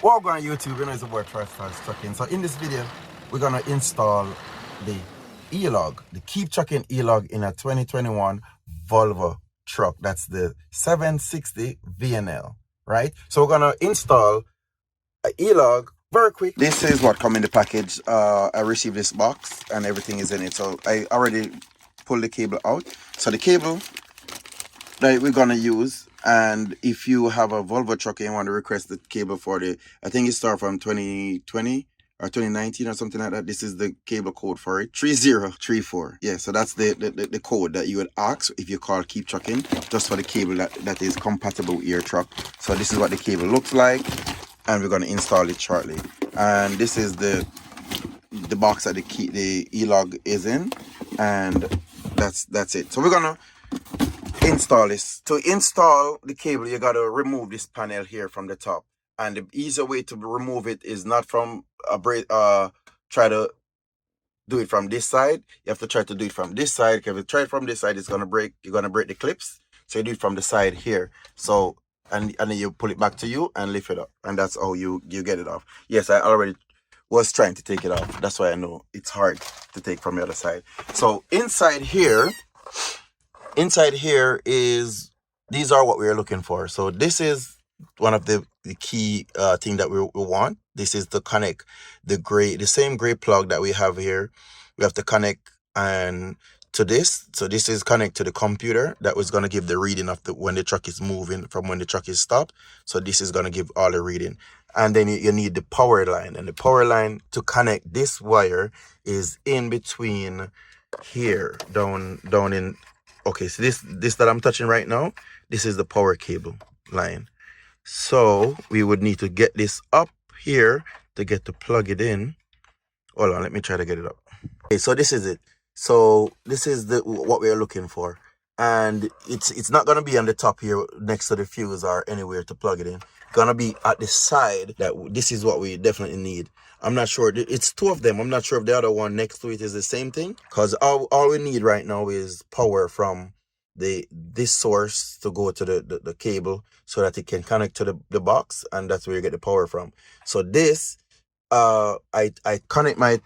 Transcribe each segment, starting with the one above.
Welcome on YouTube, you know it's the word Troystarz trucking. So in this video, we're gonna install the E-Log, the KeepTruckin E-Log in a 2021 Volvo truck. That's the 760 VNL, right? So we're gonna install an E-Log very quick. This is what come in the package. I received this box and everything is in it. So I already pulled the cable out. So the cable that we're gonna use, and if you have a Volvo truck and you want to request the cable for the, I think it starts from 2020 or 2019 or something like that, this is the cable code for it, 3034. Yeah, so that's the code that you would ask if you call KeepTruckin, just for the cable that is compatible with your truck. So this is what the cable looks like, and we're gonna install it shortly. And this is the box that the E-Log is in, and that's it. So we're gonna install this. To install the cable, you gotta remove this panel here from the top, and the easier way to remove it is not from try to do it from this side. You have to try to do it from this side, because if you try it from this side, it's gonna break. You're gonna break the clips. So you do it from the side here. So and then you pull it back to you and lift it up, and that's how you get it off. Yes, I already was trying to take it off. That's why I know it's hard to take from the other side. So inside here is, these are what we're looking for. So this is one of the key thing that we want. This is to connect the same gray plug that we have here. We have to connect and to this. So this is connect to the computer that was going to give the reading of when the truck is moving from when the truck is stopped. So this is going to give all the reading. And then you need the power line, and the power line to connect this wire is in between here, down in. Okay, so this that I'm touching right now, this is the power cable line. So we would need to get this up here to get to plug it in. Hold on, let me try to get it up. Okay, so this is it. So this is what we're looking for. And it's not gonna be on the top here next to the fuse or anywhere to plug it in. It's gonna be at the side. This is what we definitely need. I'm not sure, it's two of them. I'm not sure if the other one next to it is the same thing, because all we need right now is power from this source to go to the cable, so that it can connect to the box, and that's where you get the power from. So this I connect my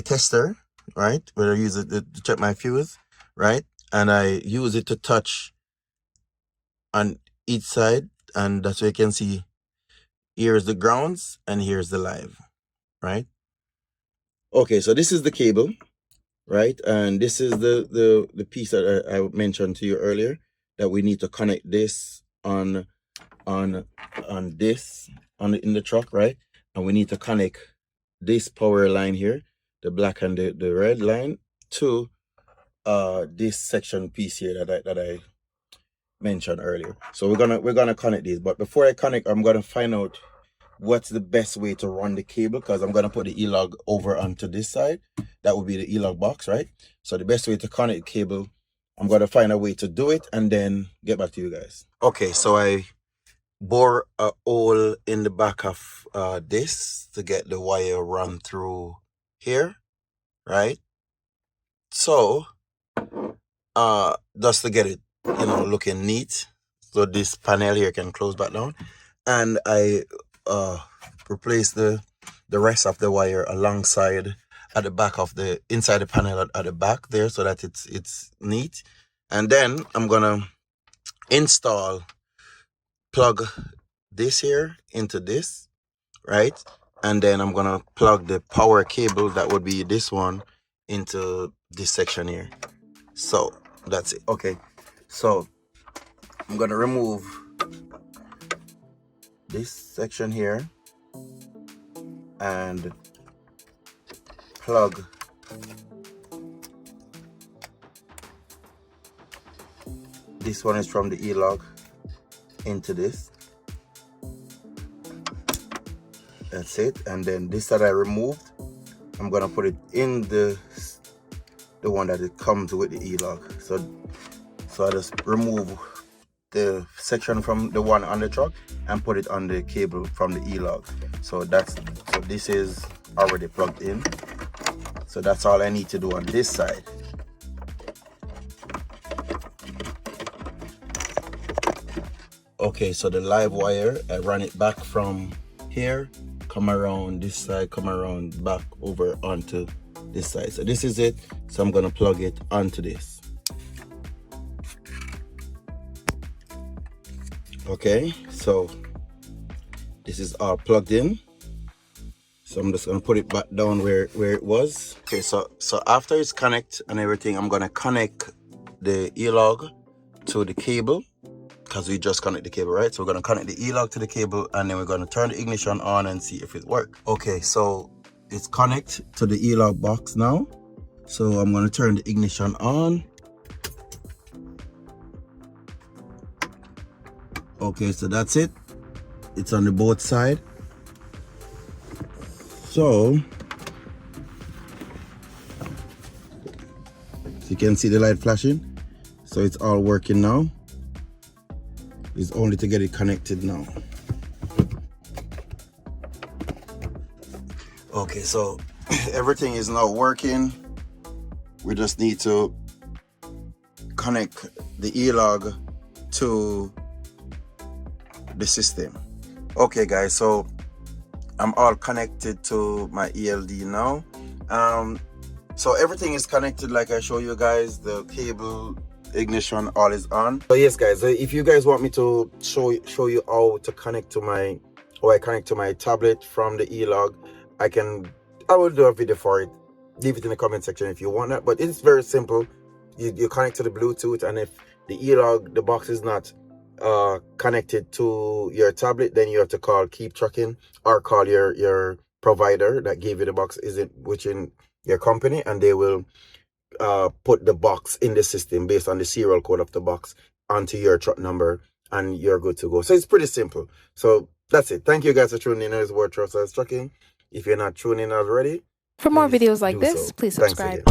tester, right, where I use it to check my fuse, right, and I use it to touch on each side, and that's where you can see here's the grounds and here's the live, right? Okay, so this is the cable, right? And this is the piece that I mentioned to you earlier, that we need to connect this in the truck, right? And we need to connect this power line here, the black and the red line, to this section piece here that I mentioned earlier. So we're gonna connect these, but before I connect, I'm gonna find out what's the best way to run the cable, because I'm gonna put the E-Log over onto this side. That would be the E-Log box, right? So the best way to connect the cable, I'm gonna find a way to do it and then get back to you guys. Okay, so I bore a hole in the back of this to get the wire run through here, right? So just to get it, looking neat, so this panel here can close back down, and I replace the rest of the wire alongside at the back of the inside the panel at the back there, so that it's neat. And then I'm gonna plug this here into this, right? And then I'm gonna plug the power cable, that would be this one, into this section here. So that's it. Okay, so I'm gonna remove this section here and plug this one is from the E-Log into this. That's it. And then this that I removed, I'm gonna put it in the one that it comes with the E-Log. So I just remove the section from the one on the truck and put it on the cable from the E-Log. So this is already plugged in. So that's all I need to do on this side. Okay, so the live wire, I run it back from here, come around this side, come around back over onto this side. So this is it. So I'm gonna plug it onto this. Okay, so this is all plugged in. So I'm just gonna put it back down where it was. Okay, so after it's connected and everything, I'm gonna connect the E-log to the cable, because we just connect the cable, right? So we're gonna connect the E-log to the cable, and then we're gonna turn the ignition on and see if it works. Okay, so it's connected to the E-log box now. So I'm gonna turn the ignition on. Okay, so that's it. It's on the both side. So you can see the light flashing. So it's all working now. It's only to get it connected now. Okay, so everything is now working. We just need to connect the E-log to the system. Okay guys, so I'm all connected to my ELD now. So everything is connected like I show you guys. The cable, ignition, all is on. So yes guys, if you guys want me to show you how to connect to my, how I connect to my tablet from the E-log, I will do a video for it. Leave it in the comment section if you want that, but it's very simple. You connect to the Bluetooth, and if the E-log, the box is not connected to your tablet, then you have to call KeepTruckin or call your provider that gave you the box, which in your company, and they will put the box in the system based on the serial code of the box onto your truck number, and you're good to go. So it's pretty simple. So that's it. Thank you guys for tuning in. It's Troystarz Trucking. If you're not tuning in already, for more videos like this, please subscribe.